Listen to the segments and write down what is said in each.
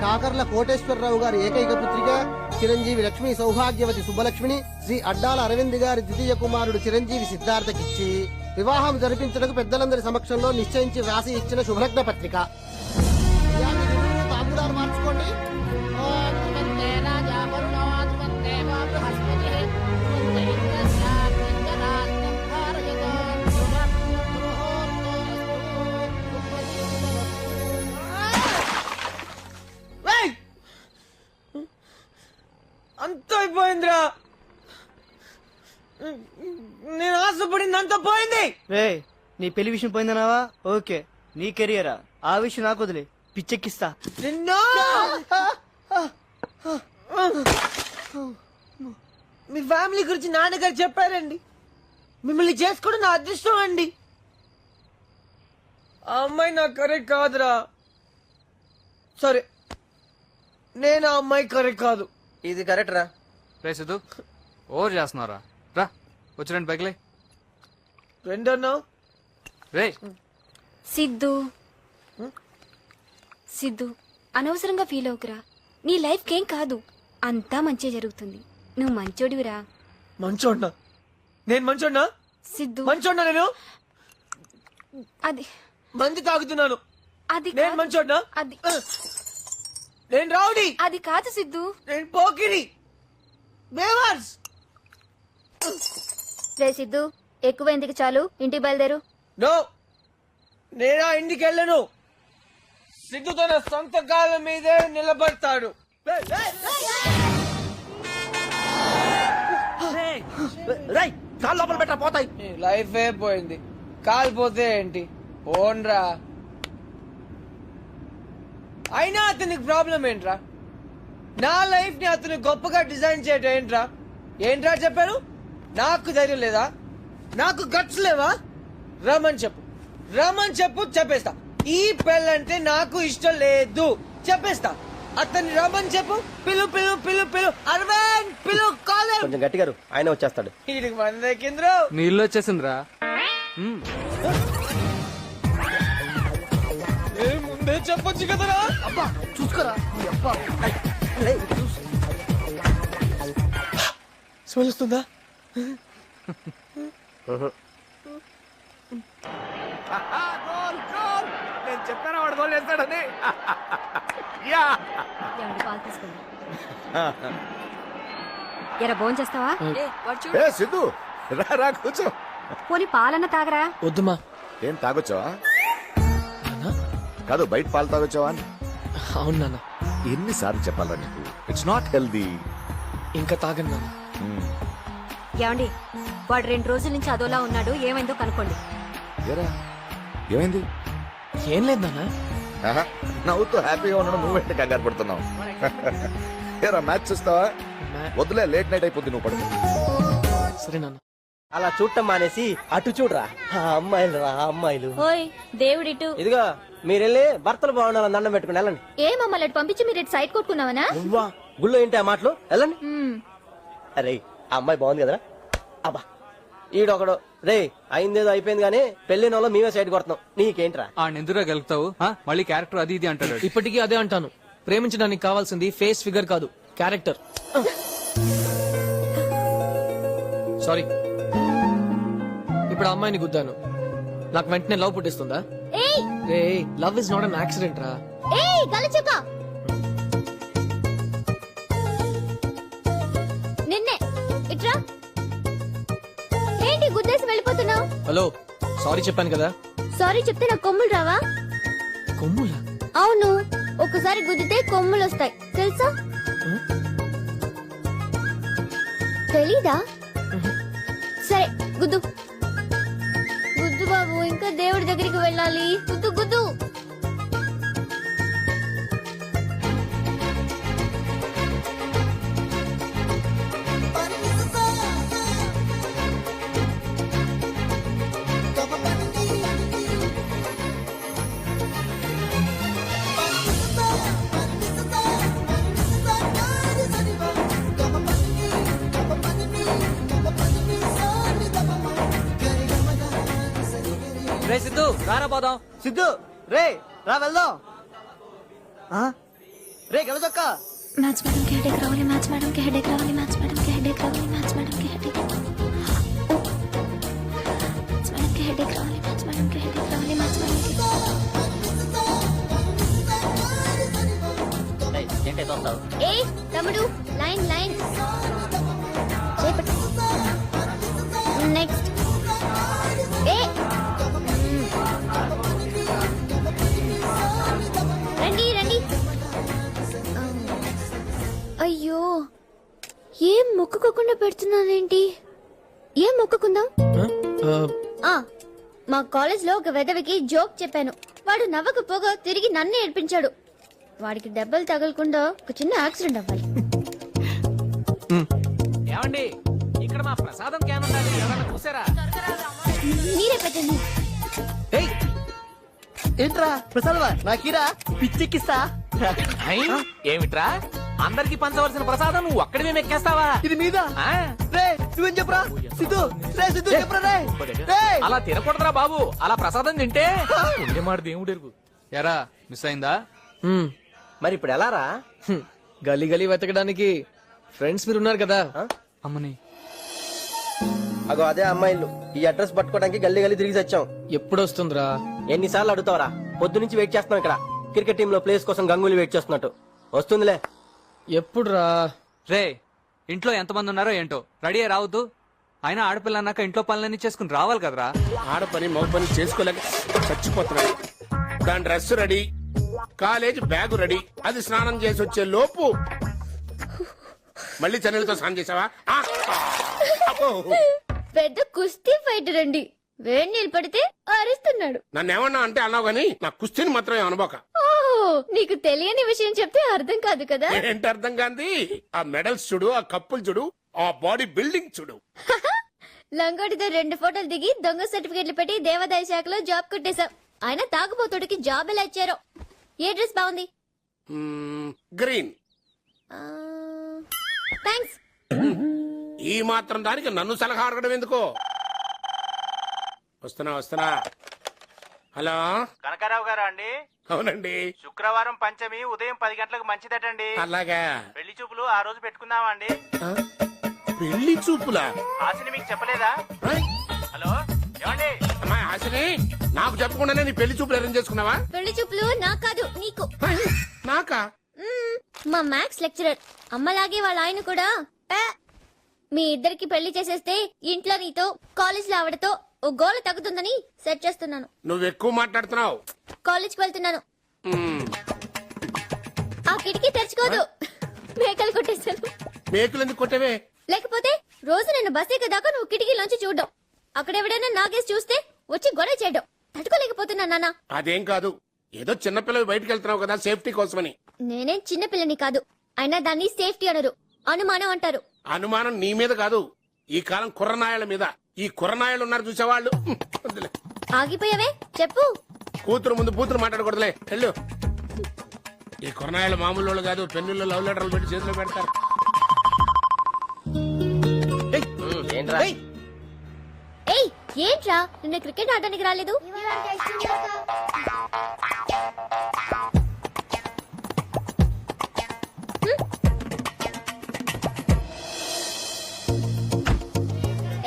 కాకర్ల కోటేశ్వరరావు గారి ఏకైక పుత్రిక చిరంజీవి లక్ష్మి సౌభాగ్యవతి సుబ్బలక్ష్మిని శ్రీ అడ్డాల అరవింద్ గారి ద్వితీయ కుమారుడు చిరంజీవి సిద్ధార్థకిచ్చి వివాహం జరిపించడానికి పెద్దలందరి సమక్షంలో నిశ్చయించి వ్రాసి ఇచ్చిన శుభలగ్న పత్రిక. తాంబూలాలు మార్చుకోండి. అంత అయిపోయిందిరా, నేను ఆశపడింది అంత పోయింది. రే నీ పెళ్లి విషయం పోయిందన్నావా? ఓకే, నీ కెరియరా, ఆ విషయం నాకు వదిలే, పిచ్చెక్కిస్తా నిన్ను. మీ ఫ్యామిలీ గురించి నాన్నగారు చెప్పారండి. మిమ్మల్ని చేసుకోవడం నా అదృష్టం అండి. ఆ అమ్మాయి నాకు కరెక్ట్ కాదురా. సరే, నేను ఆ అమ్మాయి కరెక్ట్ కాదు. ఇది కరెక్ట్ రా. రే సిద్ధు, ఓవర్ చేస్తున్నారా? రా వచ్చి రండి పైకిలే. రెండన్నా రే సిద్ధు సిద్ధు అనవసరంగా ఫీల్ అవుకురా. నీ లైఫ్ కేం కాదు, అంతా మంచి జరుగుతుంది. నువ్వు మంచోడివిరా. మంచోడ్నా? నేను మంచోడ్నా? సిద్ధు మంచోడ్నా? నేను అది మంది తాగుతున్నాను. అది నేను కాదు. మంచోడ్నా? అది నేను రౌడీ. అది కాదు సిద్ధు. నేను పోకిరి. బేవర్స్. రే సిద్ధు, ఎక్కువైందికి చాలు, ఇంటికి బయలుదేరు. నో, నేనా ఇంటికి వెళ్ళను. సిద్ధు తన సొంత కాళ్ళ మీదే నిలబడతాడు. కాలు లోపల పెట్టా పోతాయి. లైఫ్ ఏ పోయింది, కాలిపోతే ఏంటి? పోన్రా. అయినా అతనికి ప్రాబ్లం ఏంట్రా? నా లైఫ్ ని అతను గొప్పగా డిజైన్ చేయటం ఏంట్రా? ఏంట్రా చెప్పారు? నాకు ధైర్యం లేదా? నాకు గట్స్ లేవా? రమ్మని చెప్పు, రమ్మని చెప్పు, చెప్పేస్తా. ఈ పెళ్ళంటే నాకు ఇష్టం లేదు, చెప్పేస్తా. అతన్ని రమ్మని చెప్పు. పిలు పిలు పిలు పిలు అరవింద్ పిలు. కాలేజ్ కొంచెం గట్టిగా ఆయన వచ్చేస్తాడు. వీడికి మందే కింద్రు. నీ ఇల్లు వచ్చేసిందిరా. ముందే చెప్పొచ్చు కదరా. అబ్బా చూసుకోరా. స్మెల్ వస్తుందా? నేను చెప్పాను వాడు గోల్ వేస్తాడని. ఎరా భోజనం చేస్తావా? ఏ సిద్ధు, రా రా కూర్చో. పోనీ పాలన్న తాగరా. వద్దుమా. ఏం తాగొచ్చావా? కాదు, బయట పాలు తాగొచ్చావా అని. అవును నాన్న. ఎన్నిసార్లు చెప్పాలా నీకు? It's not healthy. ఇంకా తాగను నాన్న. ఏమండి, వాడు 2 రోజుల నుంచి అదోలా ఉన్నాడు, ఏమైందో కనుక్కోండి. ఏరా ఏమైంది? ఏం లేదు నాన్న. ఆహా, నవ్వుతూ హ్యాపీగా ఉండడం నువ్వేంటి కంగారు పడుతున్నావు? ఏరా మ్యాచ్ చూస్తావా? వద్దులే, లేట్ నైట్ అయిపోద్ది, నువ్వు పడుకో. సరే నాన్న. అలా చూడటం మానేసి అటు చూడరా. అమ్మాయిలు రా, అమ్మాయిలు. ఓయ్ దేవుడిటు. ఇదిగో మీరెళ్ళి భర్తలు బాగుండాలని దండం పెట్టుకుని వెళ్ళండి. ఏ మమ్మల్ని పంపించి మీరు సైడ్ కొట్టుకున్నావనా? నువ్వా? గుళ్ళో ఏంటి ఆ మాటలు? వెళ్ళండి. అరే ఆ అమ్మాయి బాగుంది కదరా. అబ్బా ఈడొకడు. రే అయిందేదో అయిపోయింది గానీ పెళ్లిన వాళ్ళు మేమే సైడ్ కొడుతున్నాం. నీకేంట్రా? ఆ నిందురా గెలుపుతావు, మళ్ళీ క్యారెక్టర్ అది ఇది అంటాడు. ఇప్పటికీ అదే అంటాను. ప్రేమించడానికి కావాల్సింది ఫేస్ ఫిగర్ కాదు, క్యారెక్టర్. సారీ, ఇప్పుడు ఆ అమ్మాయిని గుద్దాను, నాకు వెంటనే లవ్ పుట్టిస్తుందా? రే love is not an accident రా. నిన్నే ఇట్రా. ఏంటి గుద్దేసి వెళ్ళిపోతున్నావు? హలో, సారీ చెప్పాను కదా. సారీ చెప్తే నాకు కొమ్ములు రావా? కొమ్ములా? అవును, ఒక్కసారి గుద్దితే కొమ్ములు వస్తాయి, తెలుసా? తెలీదా? సరే గుద్దు గుద్దు బాబు, ఇంకా దేవుడి దగ్గరికి వెళ్ళాలి. గుద్దు గుద్దు. రే సిద్ధు, రారా పోదాం. సిద్ధు రే రా వెళ్దాం. రే గెలదొక్క మ్యాథ్స్ మేడం కి హెడేక్ రావాలి, మ్యాథ్స్ మేడం కి హెడేక్ రావాలి, మ్యాథ్స్ మేడం కి హెడేక్ రావాలి, మ్యాథ్స్ మేడం కి హెడేక్ మ్యాథ్స్ మేడం కి హెడేక్ రావాలి, మ్యాథ్స్ మేడం కి హెడేక్ రావాలి, మ్యాథ్స్ మేడం కి ఏంటే తోస్తావు? ఏ తమ్ముడు లైన్ లైన్ చేపట్టు నెక్స్ట్ ఏ రండి రండి అయ్యో ఏం మొక్కుకోకుండా పెడుతున్నానేంటి ఏం మొక్కుకుందాం మా కాలేజ్ లో ఒక వెదవికి జోక్ చెప్పాను వాడు నవ్వకపోగా తిరిగి నన్ను ఏడ్పించాడు వాడికి దెబ్బలు తగలకుండా ఒక చిన్న యాక్సిడెంట్ అవ్వాలి ఏమండి ఇక్కడ మా ప్రసాదం క్యాన్ ఉండాలి ఎవరైనా చూసారా? మీరే పెట్టండి ఏంట్రా ప్రసాదవా నాకీరా పిచ్చెక్కిస్తా ఐ, ఏమిట్రా అందరికి పంచవలసిన ప్రసాదం నువ్వు ఒక్కడివే మెక్కేస్తావా? ఇది మీద ఆ? రే నువ్వేం చెప్పరా సిద్ధు రే సిద్ధు చెప్పరా రే రేయ్! అలా తినకూడదురా బాబు, అలా ప్రసాదం తింటే ఉండే మాట దేవుడు ఎరుగు. ఎరా మిస్ అయిందా? మరి ఇప్పుడు ఎలా రా? గలీ గలీ వెతకడానికి ఫ్రెండ్స్ మీరు ఉన్నారు కదా. అమ్మని అగో అదే అమ్మాయిలు. ఈ అడ్రస్ పట్టుకోవడానికి గల్లీ గల్లీ తిరిగి వచ్చాం. ఎప్పుడు వస్తుందిరా? ఎన్నిసార్లు అడుగుతావరా? పొద్దు నుంచి వెయిట్ చేస్తున్నాం ఇక్కడ. క్రికెట్ టీమ్ లో ప్లేస్ కోసం గంగూలీ వెయిట్ చేస్తున్నట్టు. వస్తుందిలే. ఎప్పుడు రా? రే ఇంట్లో ఎంతమంది ఉన్నారో ఏంటో రెడీ అయ్యి రావద్దు. అయినా ఆడపిల్ల అన్నాక ఇంట్లో పనులన్నీ చేసుకుని రావాలి కదరా. ఆడ పని మగ పని చేసుకోలేక చచ్చిపోతున్నాడు. దాని dress ready, college bag ready. అది స్నానం చేసి వచ్చే లోపు మళ్ళీ చన్నీళ్ళతో స్నానం చేసావా? అబ్బో. పెద్ద కుస్తీ ఫైటర్ అండి వేడి నీళ్ళు పడితే అరుస్తున్నాడు నన్ను ఏమన్నా అంటే అన్నావు గానీ నా కుస్తీని మాత్రం అనుకోక. ఓహో నీకు తెలియని విషయం చెప్తే అర్థం కాదు కదా ఏంటి అర్థం కాంది? ఆ మెడల్స్ చూడు, ఆ కప్పులు చూడు, ఆ బాడీ బిల్డింగ్ చూడు. లంగోటితో 2 ఫోటోలు దిగి దొంగ సర్టిఫికెట్లు పెట్టి దేవాదాయ శాఖలో జాబ్ కొట్టేశాం ఆయన తాగుబోతుడికి జాబ్ ఎలా ఇచ్చారో ఏ డ్రెస్ బాగుంది గ్రీన్. థ్యాంక్స్ ఈ మాత్రం దానికి నన్ను సలహా అడగడం ఎందుకో? వస్తున్నా వస్తున్నా. హలో కనకారావు గారా అండి? అవునండి. శుక్రవారం పంచమి ఉదయం 10 గంటలకు మంచిదటండి. అలాగా. పెళ్లి చూపులు ఆ రోజు పెట్టుకుందామా అండి? పెళ్లి చూపులా? ఆశని మీకు చెప్పలేదా? హలో ఏమండి? అమ్మాయి ఆశని నాకు చెప్పకుండానే నీ పెళ్లి చూపులు అరేంజ్ చేసుకున్నావా? పెళ్లి చూపులు నాకు కాదు నీకు నాకా? మా మ్యాథ్స్ లెక్చరర్ అమ్మలాగే వాళ్ళ ఆయన కూడా మీ ఇద్దరికి పెళ్లి చేసేస్తే ఇంట్లో నీతో కాలేజ్ లో ఆవిడతో ఓ గోల తగ్గుతుందని సెట్ చేస్తున్నాను నువ్వు ఎక్కువ మాట్లాడుతున్నావు. కాలేజ్ కి వెళ్తున్నాను ఆ కిటికీ తెరుచుకోదు మేకలు కొట్టేశాను మేకులు ఎందుకు కొట్టేవే? లేకపోతే రోజు నేను బస్ ఎక్కదాకా నువ్వు కిటికీలోంచి చూడడం అక్కడ ఎవడైనా నాగేసి చూస్తే వచ్చి గొడవ చేయడం తట్టుకోలేకపోతున్నా నాన్న అదేం కాదు, ఏదో చిన్నపిల్లలు బయటకు వెళ్తున్నావు కదా సేఫ్టీ కోసమని. నేనేం చిన్న పిల్లని కాదు అయినా దాన్ని సేఫ్టీ అనరు అనుమానం అంటారు అనుమానం నీ మీద కాదు, ఈ కాలం కుర్రనాయల మీద. ఈ కుర్రనాయలు ఉన్నారు చూసేవాళ్ళు. వద్దులే. ఆగిపోయావే చెప్పు కూతురు ముందు కూతురు మాట్లాడకూడదులే. వెళ్ళు. ఈ కుర్రనాయలు మామూలు వాళ్ళు కాదు, పెన్నుల్లో లవ్ లెటర్లు పెట్టి చేతిలో పెడతారు. ఏంట్రా? ఏయ్ ఏంట్రా నిన్న క్రికెట్ ఆడడానికి రాలేదు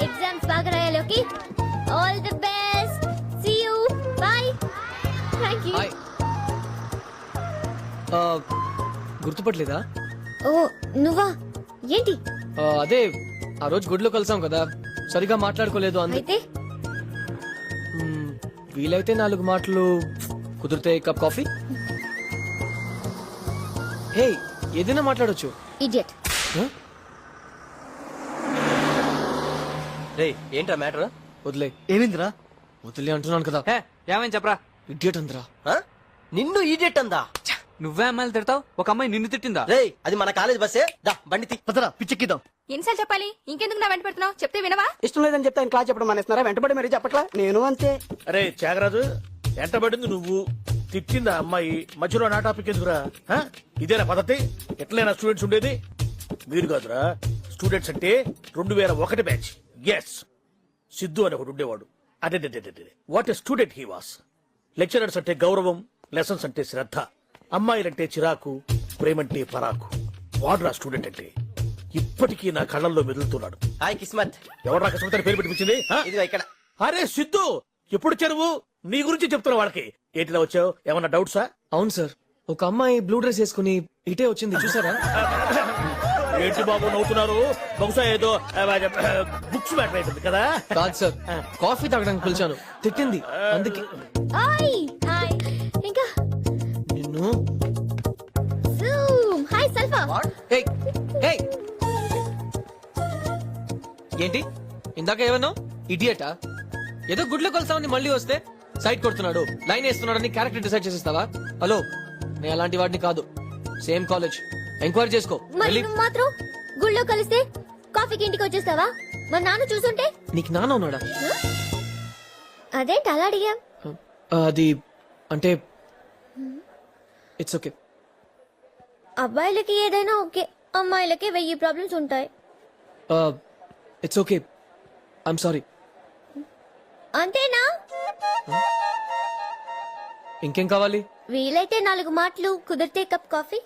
ఎగ్జామ్స్ బాగా రాయాలి okay all the best see you bye thank you గుర్తుపట్టలేదా? ఓ నువ్వా ఏంటి అదే ఆ రోజు గుడిలో కలిసాం కదా సరిగా మాట్లాడుకోలేదు అయితే వీలైతే 4 మాటలు కుదిరితే కప్ కాఫీ. హే ఏదైనా మాట్లాడొచ్చు. ఇడియట్ రే ఏంట్రా మ్యాటర్? వదిలే ఏమిందిరా వదిలే అంటున్నాను కదా. హే ఏమని చెప్పరా? ఇడియట్ అందరా. నిన్ను ఈడియట్ అందా? నువ్వే అమ్మాయిలు తిడతావు, ఒక అమ్మాయి నిన్ను తిట్టిందా? రే అది మన కాలేజ్ బస్సే. దా బండి తీ. పదరా పిచ్చెక్కిద్దాం ఎన్నిసార్లు చెప్పాలి ఇంకెందుకు నా వెంట పెడుతున్నావు చెప్తే వినవా ఇష్టం లేదని చెప్తే ఆయన క్లాస్ చెప్పడం మానేస్తున్నారా? వెంటబడి మరీ చెప్పట్లా? నేను అంతే. అరే త్యాగరాజు, ఎంటబడింది నువ్వు, తిట్టిందా అమ్మాయి, మధ్యలో నా టాపిక్ ఎందుకురా? ఇదేనా పద్ధతి? ఎట్లైనా స్టూడెంట్స్ ఉండేది? మీరు కాదురా స్టూడెంట్స్ అంటే 2001 బ్యాచ్. ఎస్, సిద్ధు అని ఒకడు ఉండేవాడు. అదే what a student he was. Lecturers అంటే గౌరవం, లెసన్స్ అంటే శ్రద్ధ, అమ్మాయిలంటే చిరాకు, ప్రేమంటే పరాకు వాడురా స్టూడెంట్ అంటే ఇప్పటికీ నా కళ్ళల్లో మెదులుతున్నాడు. హాయ్ కిస్మత్. ఎవరు కష్టపడతారు పేరు పెట్టించింది? ఇదిగో ఇక్కడ. అరే సిద్ధు, ఎప్పుడు చెరువు నీ గురించి చెప్తున్నా వాళ్ళకి. ఏంటిలా వచ్చావు? ఏమన్నా డౌట్సా? అవును సార్, ఒక అమ్మాయి బ్లూ డ్రెస్ వేసుకుని ఇటే వచ్చింది, చూసారా? ఏంటి బాబు నవ్వుతున్నారు? బహుశా ఏదో బుక్స్ మ్యాటర్ అవుతుంది కదా. కాదు సార్, కాఫీ తాగడానికి పిలిచాను, తిట్టింది అందుకే. హాయ్ హాయ్ ఇంకా నిన్ను జూమ్ హాయ్ సల్ఫా. ఏయ్, ఏయ్. ఏంటి ఇందాక ఏమన్నా ఇడియటా? ఏదో గుడ్లు కొలుసామని మళ్ళీ వస్తే సైట్ కొడుతున్నాడు, లైన్ వేస్తున్నాడని క్యారెక్టర్ డిసైడ్ చేసేస్తావా? హలో, నేను అలాంటి వాడిని కాదు. సేమ్ కాలేజ్, ఎంక్వైరీ చేసుకో. మరి వెళ్ళి నువ్వు మాత్రం గుళ్ళో కలిస్తే కాఫీకి ఇంటికి వచ్చేస్తావా? మా నాన్న చూసుంటే. నీకు నాన్న ఉన్నాడా? అదేంటి అలా అడిగా? అది అంటే ఇట్స్ ఓకే. అబ్బాయిలకి ఏదైనా ఓకే, అమ్మాయిలకి 1000 ప్రాబ్లమ్స్ ఉంటాయి. It's okay, I'm sorry. అంతేనా? ఇంకేం కావాలి? వీలైతే 4 మాటలు, కుదిరితే కప్ కాఫీ.